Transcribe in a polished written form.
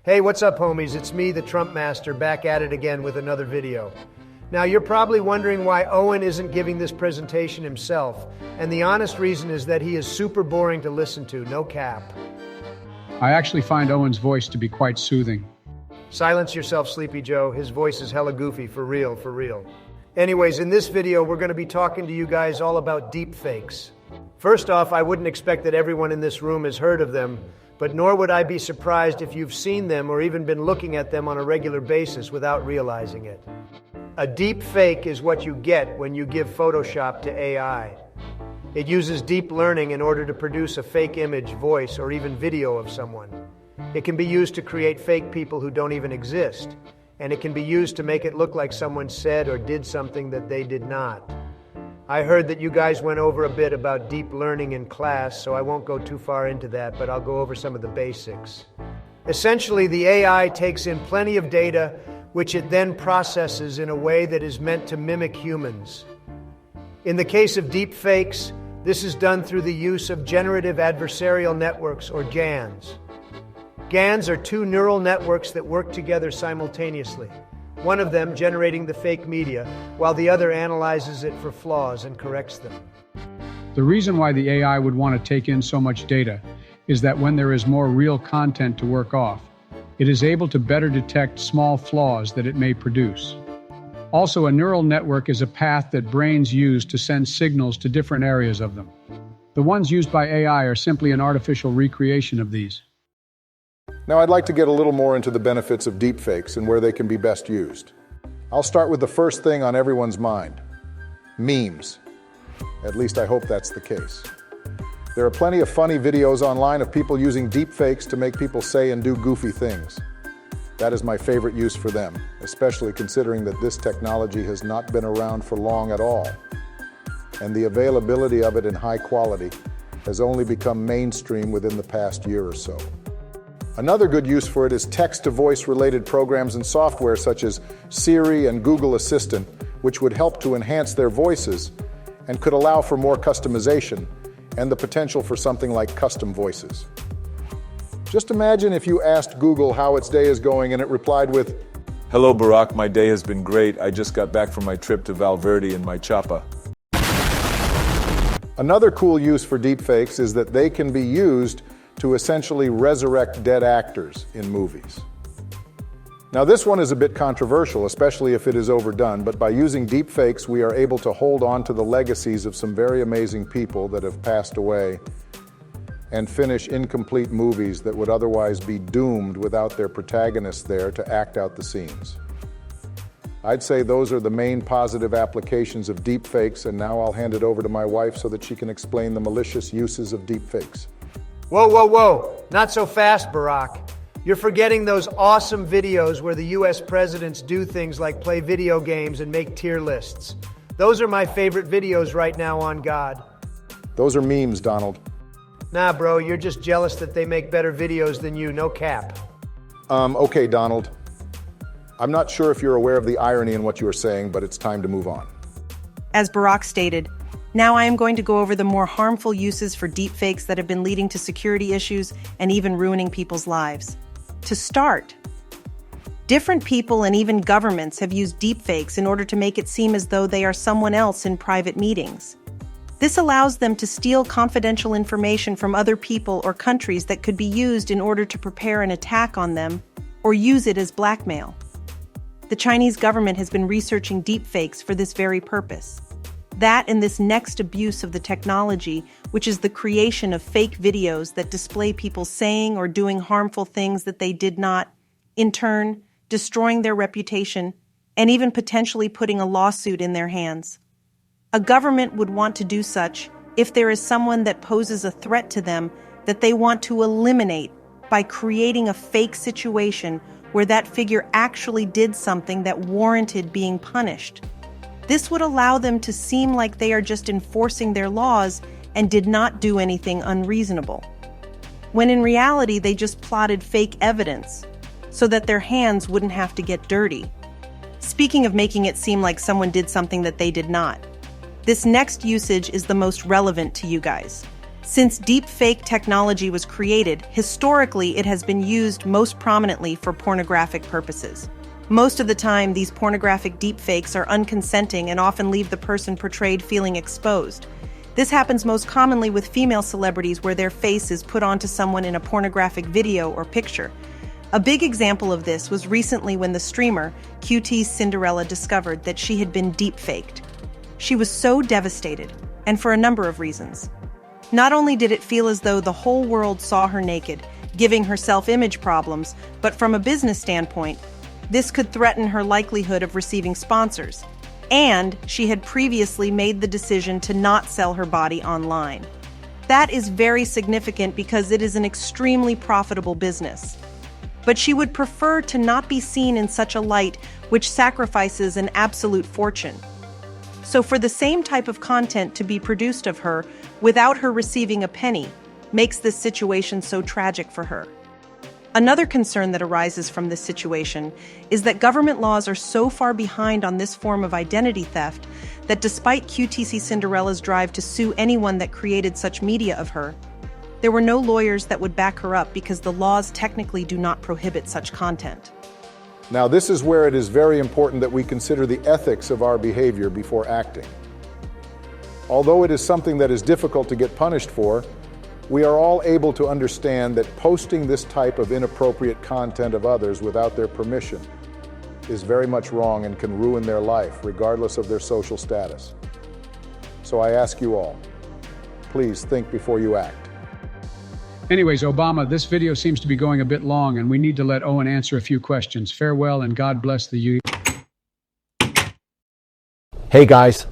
Hey, what's up, homies? It's me, the Trump Master, back at it again with another video. Now, you're probably wondering why Owen isn't giving this presentation himself, and the honest reason is that he is super boring to listen to, no cap. I actually find Owen's voice to be quite soothing. Silence yourself, Sleepy Joe. His voice is hella goofy, for real, for real. Anyways, in this video, we're going to be talking to you guys all about deepfakes. First off, I wouldn't expect that everyone in this room has heard of them, but nor would I be surprised if you've seen them or even been looking at them on a regular basis without realizing it. A deep fake is what you get when you give Photoshop to AI. It uses deep learning in order to produce a fake image, voice, or even video of someone. It can be used to create fake people who don't even exist, and it can be used to make it look like someone said or did something that they did not. I heard that you guys went over a bit about deep learning in class, so I won't go too far into that, but I'll go over some of the basics. Essentially, the AI takes in plenty of data, which it then processes in a way that is meant to mimic humans. In the case of deep fakes, this is done through the use of generative adversarial networks, or GANs. GANs are two neural networks that work together simultaneously, one of them generating the fake media, while the other analyzes it for flaws and corrects them. The reason why the AI would want to take in so much data is that when there is more real content to work off, it is able to better detect small flaws that it may produce. Also, a neural network is a path that brains use to send signals to different areas of them. The ones used by AI are simply an artificial recreation of these. Now I'd like to get a little more into the benefits of deepfakes and where they can be best used. I'll start with the first thing on everyone's mind: memes. At least I hope that's the case. There are plenty of funny videos online of people using deepfakes to make people say and do goofy things. That is my favorite use for them, especially considering that this technology has not been around for long at all, and the availability of it in high quality has only become mainstream within the past year or so. Another good use for it is text-to-voice related programs and software such as Siri and Google Assistant, which would help to enhance their voices and could allow for more customization and the potential for something like custom voices. Just imagine if you asked Google how its day is going and it replied with, "Hello Barack, my day has been great. I just got back from my trip to Valverde in my choppa." Another cool use for deepfakes is that they can be used to essentially resurrect dead actors in movies. Now this one is a bit controversial, especially if it is overdone, but by using deepfakes we are able to hold on to the legacies of some very amazing people that have passed away and finish incomplete movies that would otherwise be doomed without their protagonists there to act out the scenes. I'd say those are the main positive applications of deepfakes, and now I'll hand it over to my wife so that she can explain the malicious uses of deepfakes. Whoa, whoa, whoa. Not so fast, Barack. You're forgetting those awesome videos where the US presidents do things like play video games and make tier lists. Those are my favorite videos right now on God. Those are memes, Donald. Nah, bro, you're just jealous that they make better videos than you, no cap. Okay, Donald. I'm not sure if you're aware of the irony in what you are saying, but it's time to move on. As Barack stated, now I am going to go over the more harmful uses for deepfakes that have been leading to security issues and even ruining people's lives. To start, different people and even governments have used deepfakes in order to make it seem as though they are someone else in private meetings. This allows them to steal confidential information from other people or countries that could be used in order to prepare an attack on them or use it as blackmail. The Chinese government has been researching deepfakes for this very purpose. That and this next abuse of the technology, which is the creation of fake videos that display people saying or doing harmful things that they did not, in turn, destroying their reputation and even potentially putting a lawsuit in their hands. A government would want to do such if there is someone that poses a threat to them that they want to eliminate by creating a fake situation where that figure actually did something that warranted being punished. This would allow them to seem like they are just enforcing their laws and did not do anything unreasonable, when in reality they just plotted fake evidence so that their hands wouldn't have to get dirty. Speaking of making it seem like someone did something that they did not, this next usage is the most relevant to you guys. Since deepfake technology was created, historically it has been used most prominently for pornographic purposes. Most of the time, these pornographic deepfakes are unconsenting and often leave the person portrayed feeling exposed. This happens most commonly with female celebrities where their face is put onto someone in a pornographic video or picture. A big example of this was recently when the streamer, QT's Cinderella, discovered that she had been deepfaked. She was so devastated, and for a number of reasons. Not only did it feel as though the whole world saw her naked, giving her self-image problems, but from a business standpoint, this could threaten her likelihood of receiving sponsors. And she had previously made the decision to not sell her body online. That is very significant because it is an extremely profitable business. But she would prefer to not be seen in such a light which sacrifices an absolute fortune. So for the same type of content to be produced of her without her receiving a penny makes this situation so tragic for her. Another concern that arises from this situation is that government laws are so far behind on this form of identity theft that despite QTC Cinderella's drive to sue anyone that created such media of her, there were no lawyers that would back her up because the laws technically do not prohibit such content. Now, this is where it is very important that we consider the ethics of our behavior before acting. Although it is something that is difficult to get punished for, we are all able to understand that posting this type of inappropriate content of others without their permission is very much wrong and can ruin their life, regardless of their social status. So I ask you all, please think before you act. Anyways, Obama, this video seems to be going a bit long and we need to let Owen answer a few questions. Farewell and God bless the U. Hey guys,